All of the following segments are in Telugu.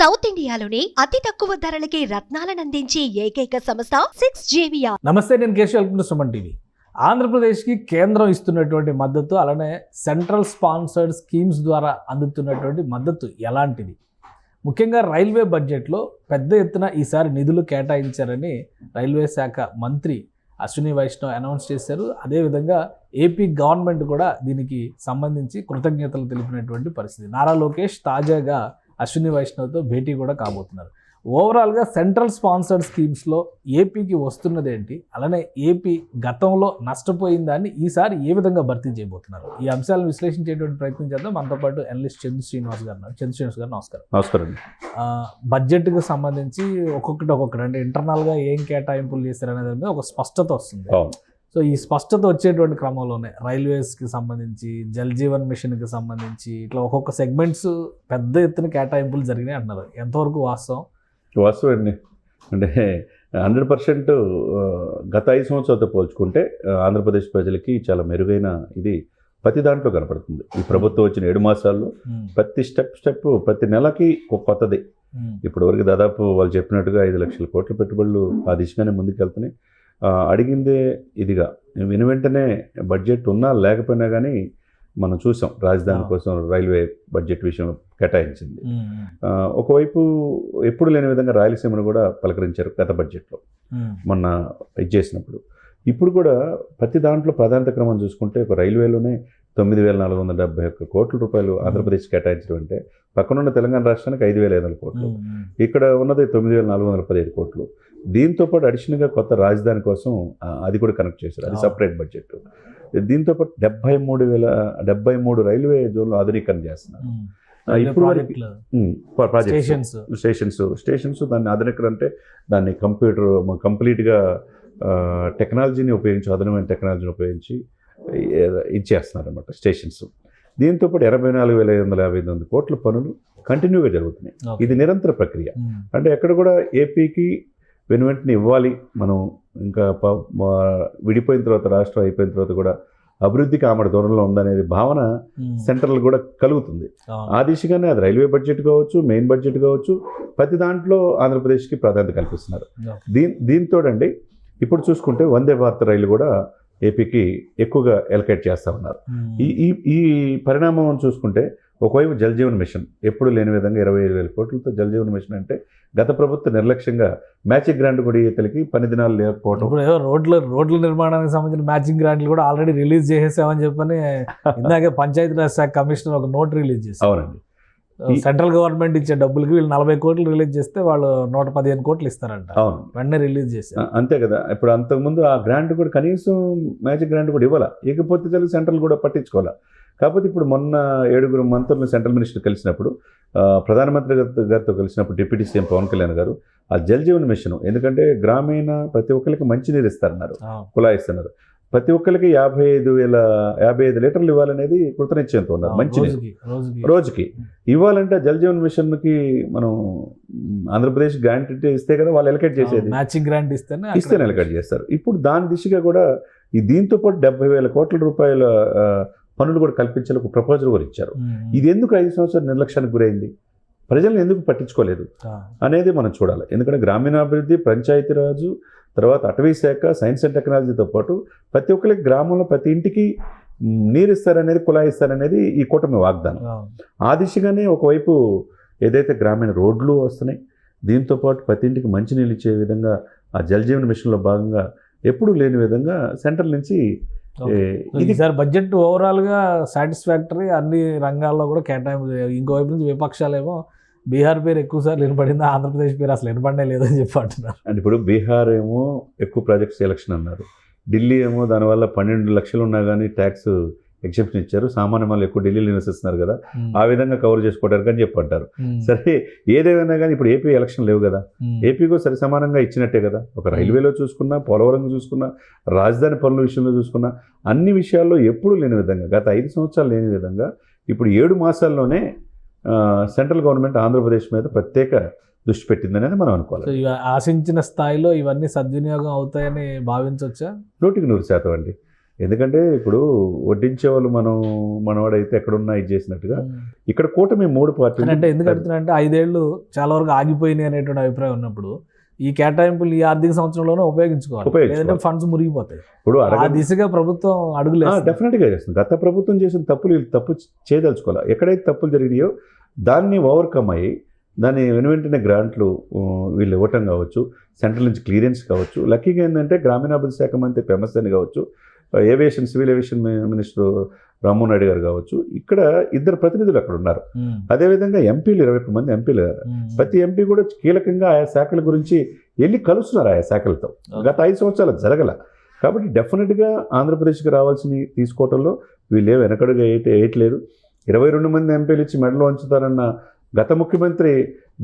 సౌత్ ఇండియాలోని అతి తక్కువ ధరలకి రత్నాలను అందించే ఏకైక సంస్థ 6JVR. నమస్తే, నేను కేశవ్ సుమన్ టీవీ. ఆంధ్రప్రదేశ్కి కేంద్రం ఇస్తున్నటువంటి మద్దతు, అలానే సెంట్రల్ స్పాన్సర్డ్ స్కీమ్స్ ద్వారా అందుతున్నటువంటి మద్దతు ఎలాంటిది? ముఖ్యంగా రైల్వే బడ్జెట్లో పెద్ద ఎత్తున ఈసారి నిధులు కేటాయించారని రైల్వే శాఖ మంత్రి అశ్విని వైష్ణవ్ అనౌన్స్ చేశారు. అదేవిధంగా ఏపీ గవర్నమెంట్ కూడా దీనికి సంబంధించి కృతజ్ఞతలు తెలిపినటువంటి పరిస్థితి. నారా లోకేష్ తాజాగా అశ్విని వైష్ణవ్తో భేటీ కూడా కాబోతున్నారు. ఓవరాల్గా సెంట్రల్ స్పాన్సర్డ్ స్కీమ్స్లో ఏపీకి వస్తున్నదేంటి, అలానే ఏపీ గతంలో నష్టపోయిన దాన్ని ఈసారి ఏ విధంగా భర్తీ చేయబోతున్నారు? ఈ అంశాలను విశ్లేషించేటువంటి ప్రయత్నం చేద్దాం. మనతో పాటు అనలిస్ట్ చంద్ర శ్రీనివాస్ గారు. నమస్కారం. నమస్కారం. బడ్జెట్కి సంబంధించి ఒక్కొక్కటి అంటే ఇంటర్నల్గా ఏం కేటాయింపులు చేస్తారనే దాని మీద ఒక స్పష్టత వస్తుంది. సో ఈ స్పష్టత వచ్చేటువంటి క్రమంలోనే రైల్వేస్కి సంబంధించి, జల్ జీవన్ మిషన్కి సంబంధించి ఇట్లా ఒక్కొక్క సెగ్మెంట్స్ పెద్ద ఎత్తున కేటాయింపులు జరిగినాయి అంటున్నారు. ఎంతవరకు వాస్తవం అండి? అంటే 100% గత 5 సంవత్సరాలతో పోల్చుకుంటే ఆంధ్రప్రదేశ్ ప్రజలకి చాలా మెరుగైన ఇది ప్రతి దాంట్లో కనపడుతుంది. ఈ ప్రభుత్వం వచ్చిన 7 మాసాల్లో ప్రతి స్టెప్ ప్రతి నెలకి ఒక కొత్తది. ఇప్పటివరకు దాదాపు వాళ్ళు చెప్పినట్టుగా 5 లక్షల కోట్ల పెట్టుబడులు ఆ దిశగానే ముందుకెళ్తున్నాయి. అడిగిందే ఇదిగా వెంటనే బడ్జెట్ ఉన్నా లేకపోయినా కానీ మనం చూసాం, రాజధాని కోసం రైల్వే బడ్జెట్ విషయం కేటాయించింది. ఒకవైపు ఎప్పుడు లేని విధంగా రాయలసీమను కూడా పలకరించారు గత బడ్జెట్లో మొన్న ఇది చేసినప్పుడు. ఇప్పుడు కూడా ప్రతి దాంట్లో ప్రాధాన్యత క్రమం చూసుకుంటే ఒక రైల్వేలోనే 9,471 కోట్ల రూపాయలు ఆంధ్రప్రదేశ్ కేటాయించడం అంటే పక్కనున్న తెలంగాణ రాష్ట్రానికి 5,500 కోట్లు, ఇక్కడ ఉన్నది 9,415 కోట్లు. దీంతోపాటు అడిషనల్గా కొత్త రాజధాని కోసం అది కూడా కనెక్ట్ చేశారు, అది సపరేట్ బడ్జెట్. దీంతోపాటు 73 రైల్వే జోన్లు ఆధునీకరణ చేస్తున్నారు. ఇప్పుడు స్టేషన్స్ దాన్ని ఆధునీకరణ అంటే దాన్ని కంప్లీట్గా టెక్నాలజీని ఉపయోగించి, ఆధునికమైన టెక్నాలజీని ఉపయోగించి ఇచ్చేస్తున్నారు అన్నమాట స్టేషన్స్. దీంతోపాటు 24,558 కోట్ల పనులు కంటిన్యూగా జరుగుతున్నాయి. ఇది నిరంతర ప్రక్రియ. అంటే ఎక్కడ కూడా ఏపీకి వెంటనే ఇవ్వాలి, మనం ఇంకా విడిపోయిన తర్వాత, రాష్ట్రం అయిపోయిన తర్వాత కూడా అభివృద్ధికి ఆమెడ దూరంలో ఉందనేది భావన సెంట్రల్ కూడా కలుగుతుంది. ఆ దిశగానే అది రైల్వే బడ్జెట్ కావచ్చు, మెయిన్ బడ్జెట్ కావచ్చు, ప్రతి దాంట్లో ఆంధ్రప్రదేశ్కి ప్రాధాన్యత కల్పిస్తున్నారు. దీంతోడండి ఇప్పుడు చూసుకుంటే వందే భారత్ రైలు కూడా ఏపీకి ఎక్కువగా ఎలకేట్ చేస్తూ ఉన్నారు. ఈ పరిణామం చూసుకుంటే ఒకవైపు జల్ జీవన్ మిషన్ ఎప్పుడు లేని విధంగా 25,000 కోట్లతో జల్ జీవన్ మిషన్ అంటే గత ప్రభుత్వం నిర్లక్ష్యంగా మ్యాచింగ్ గ్రాంట్ కూడా ఇతలకి పని దినాలు లేకపోవడం. ఇప్పుడు ఏదో రోడ్ల నిర్మాణానికి సంబంధించిన మ్యాచింగ్ గ్రాంట్లు కూడా ఆల్రెడీ రిలీజ్ చేసేసామని చెప్పని ఇందాకే పంచాయతీరాజ్ శాఖ కమిషనర్ ఒక నోట్ రిలీజ్ చేశారు. అవునండి. సెంట్రల్ గవర్నమెంట్ ఇచ్చే డబ్బులకి వీళ్ళు 40 కోట్లు రిలీజ్ చేస్తే వాళ్ళు 115 కోట్లు ఇస్తారంట. అవును, వెంటనే రిలీజ్ చేశారు. అంతే కదా. ఇప్పుడు అంతకుముందు ఆ గ్రాంట్ కూడా కనీసం మ్యాచింగ్ గ్రాంట్ కూడా ఇవ్వాలా, ఇకపోతే తెలుగు సెంట్రల్ కూడా పట్టించుకోవాలా. కాకపోతే ఇప్పుడు మొన్న 7 మంత్రులు సెంట్రల్ మినిస్టర్ కలిసినప్పుడు, ప్రధానమంత్రి గారితో కలిసినప్పుడు డిప్యూటీ సీఎం పవన్ కళ్యాణ్ గారు ఆ జల్ జీవన్ మిషన్, ఎందుకంటే గ్రామీణ ప్రతి ఒక్కరికి మంచినీరు ఇస్తారన్నారు, కుళాయి ఇస్తున్నారు. ప్రతి ఒక్కరికి 55 లీటర్లు ఇవ్వాలనేది కృతనిశ్చయంతో ఉన్నారు. మంచినీరు రోజుకి ఇవ్వాలంటే జల్ జీవన్ మిషన్కి మనం ఆంధ్రప్రదేశ్ గ్రాంట్ ఇస్తే కదా వాళ్ళు ఎలకేట్ చేసేది, మ్యాచింగ్ గ్రాంట్ ఇస్తేనే ఎలకేట్ చేస్తారు. ఇప్పుడు దాని దిశగా కూడా ఈ దీంతో పాటు 70,000 కోట్ల రూపాయల పనులు కూడా కల్పించాలి ఒక ప్రపోజల్ కూడా ఇచ్చారు. ఇది ఎందుకు 5 సంవత్సరాలు నిర్లక్ష్యానికి గురైంది, ప్రజలను ఎందుకు పట్టించుకోలేదు అనేది మనం చూడాలి. ఎందుకంటే గ్రామీణాభివృద్ధి, పంచాయతీరాజు, తర్వాత అటవీ శాఖ, సైన్స్ అండ్ టెక్నాలజీతో పాటు ప్రతి ఒక్కరికి గ్రామంలో ప్రతి ఇంటికి నీరు ఇస్తారనేది, కుళాయి ఇస్తారనేది ఈ కూటమి వాగ్దానం. ఆ దిశగానే ఒకవైపు ఏదైతే గ్రామీణ రోడ్లు వస్తున్నాయి, దీంతోపాటు ప్రతి ఇంటికి మంచినీళ్ళు ఇచ్చే విధంగా ఆ జల్ జీవన్ మిషన్లో భాగంగా ఎప్పుడూ లేని విధంగా సెంట్రల్ నుంచి ఇది సార్ బడ్జెట్ ఓవరాల్గా సాటిస్ఫాక్టరీ, అన్ని రంగాల్లో కూడా కేటాయింపు. ఇంకోవైపు నుంచి విపక్షాలేమో బీహార్ పేరు ఎక్కువసార్లు వినపడింది, ఆంధ్రప్రదేశ్ పేరు అసలు వినపడనే లేదని చెప్పి అంటున్నారు. అంటే ఇప్పుడు బీహార్ ఏమో ఎక్కువ ప్రాజెక్ట్ సెలక్షన్ అన్నారు, ఢిల్లీ ఏమో దానివల్ల 12 లక్షలు ఉన్నా కానీ ట్యాక్స్ ఎగ్జెప్షన్ ఇచ్చారు, సామాన్య వాళ్ళు ఎక్కువ ఢిల్లీలో నివసిస్తున్నారు కదా, ఆ విధంగా కవర్ చేసుకోవడానికి అని చెప్పి అంటారు. సరే, ఏదేమైనా కానీ ఇప్పుడు ఏపీ ఎలక్షన్ లేవు కదా, ఏపీకు సరి సమానంగా ఇచ్చినట్టే కదా. ఒక రైల్వేలో చూసుకున్నా, పోలవరం చూసుకున్నా, రాజధాని పనుల విషయంలో చూసుకున్నా, అన్ని విషయాల్లో ఎప్పుడూ లేని విధంగా గత 5 సంవత్సరాలు లేని విధంగా ఇప్పుడు 7 మాసాల్లోనే సెంట్రల్ గవర్నమెంట్ ఆంధ్రప్రదేశ్ మీద ప్రత్యేక దృష్టి పెట్టిందనేది మనం అనుకోవాలి. ఆశించిన స్థాయిలో ఇవన్నీ సద్వినియోగం అవుతాయని భావించవచ్చా? 100% అండి. ఎందుకంటే ఇప్పుడు వడ్డించే వాళ్ళు మనవాడైతే ఎక్కడున్నా ఇది చేసినట్టుగా ఇక్కడ కూటమి 3 పార్టీలు అంటే ఎందుకు అడుగుతున్నా 5 ఏళ్ళు చాలా వరకు ఆగిపోయినాయి అనేటువంటి అభిప్రాయం ఉన్నప్పుడు ఈ కేటాయింపులు ఈ ఆర్థిక సంవత్సరంలోనే ఉపయోగించుకోవాలి, లేదంటే ఫండ్స్ మురిగిపోతాయి. ఇప్పుడు ఆ దిశగా ప్రభుత్వం అడుగులు డెఫినెట్గా చేస్తుంది. గత ప్రభుత్వం చేసిన తప్పులు వీళ్ళు తప్పు చేయదలుచుకోవాలి. ఎక్కడైతే తప్పులు జరిగినాయో దాన్ని ఓవర్కమ్ అయ్యి దాన్ని వెంటనే గ్రాంట్లు వీళ్ళు ఇవ్వటం కావచ్చు, సెంట్రల్ నుంచి క్లియరెన్స్ కావచ్చు. లక్కీగా ఏంటంటే గ్రామీణాభివృద్ధి శాఖ మంత్రి పెమసాని కావచ్చు, civil aviation minister Rammohan Naidu గారు కావచ్చు, ఇక్కడ 2 ప్రతినిధులు అక్కడ ఉన్నారు. అదేవిధంగా ఎంపీలు 21 మంది ఎంపీలు, ప్రతి ఎంపీ కూడా కీలకంగా ఆయా శాఖల గురించి వెళ్ళి కలుస్తున్నారు ఆయా శాఖలతో. గత 5 సంవత్సరాలు జరగల. కాబట్టి డెఫినెట్గా ఆంధ్రప్రదేశ్కి రావాల్సినవి తీసుకోవడంలో వీళ్ళు వెనకడుగా వేయట్లేదు. 22 మంది ఎంపీలు ఇచ్చి మెడలో ఉంచుతారన్న గత ముఖ్యమంత్రి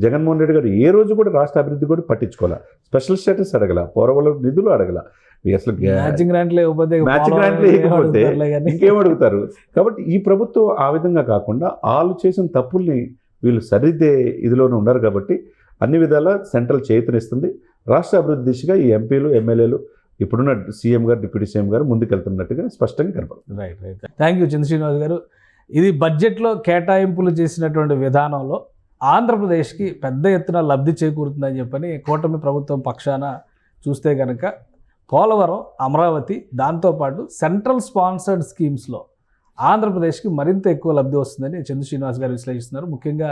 జగన్మోహన్ రెడ్డి గారు ఏ రోజు కూడా రాష్ట్ర అభివృద్ధి కూడా పట్టించుకోవాలా, స్పెషల్ స్టేటస్ అడగల, పోరవల నిధులు అడగల, అసలు మ్యాచింగ్ గ్రాంట్లు ఇవ్వకపోతే ఇంకేం అడుగుతారు. కాబట్టి ఈ ప్రభుత్వం ఆ విధంగా కాకుండా వాళ్ళు చేసిన తప్పుల్ని వీళ్ళు సరిదిద్దే ఇదిలోనే ఉన్నారు. కాబట్టి అన్ని విధాల సెంట్రల్ చేతనిస్తుంది. రాష్ట్ర అభివృద్ధి దిశగా ఈ ఎంపీలు ఎమ్మెల్యేలు ఇప్పుడున్న సీఎం గారు, డిప్యూటీ సీఎం గారు ముందుకెళ్తున్నట్టుగా స్పష్టంగా కనపడుతుంది. రైట్. థ్యాంక్ యూ చంద్ర శ్రీనివాస్ గారు. ఇది బడ్జెట్లో కేటాయింపులు చేసినటువంటి విధానంలో ఆంధ్రప్రదేశ్కి పెద్ద ఎత్తున లబ్ధి చేకూరుతుందని చెప్పని కూటమి ప్రభుత్వం పక్షాన చూస్తే కనుక పోలవరం, అమరావతి, దాంతోపాటు సెంట్రల్ స్పాన్సర్డ్ స్కీమ్స్లో ఆంధ్రప్రదేశ్కి మరింత ఎక్కువ లబ్ధి వస్తుందని చంద్ర శ్రీనివాస్ గారు విశ్లేషిస్తున్నారు. ముఖ్యంగా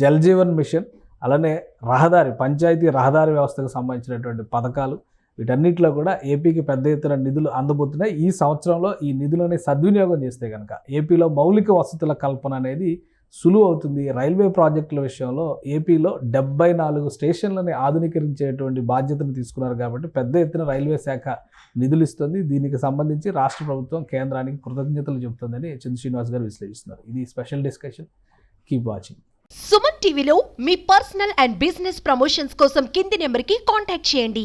జల్ జీవన్ మిషన్, అలానే పంచాయతీ రహదారి వ్యవస్థకు సంబంధించినటువంటి పథకాలు, వీటన్నిటిలో కూడా ఏపీకి పెద్ద ఎత్తున నిధులు అందబోతున్నాయి. ఈ సంవత్సరంలో ఈ నిధులని సద్వినియోగం చేస్తే కనుక ఏపీలో మౌలిక వసతుల కల్పన అనేది సులువు అవుతుంది. రైల్వే ప్రాజెక్టుల విషయంలో ఏపీలో 74 స్టేషన్లని ఆధునీకరించేటువంటి బాధ్యతను తీసుకున్నారు. కాబట్టి పెద్ద ఎత్తున రైల్వే శాఖ నిధులు ఇస్తుంది. దీనికి సంబంధించి రాష్ట్ర ప్రభుత్వం కేంద్రానికి కృతజ్ఞతలు చెబుతుందని చంద్ర శ్రీనివాస్ గారు విశ్లేషిస్తున్నారు. ఇది special discussion. Keep watching. Suman టీవీలో మీ పర్సనల్ అండ్ బిజినెస్ ప్రమోషన్స్ కోసం కింది నెంబర్కి కాంటాక్ట్ చేయండి.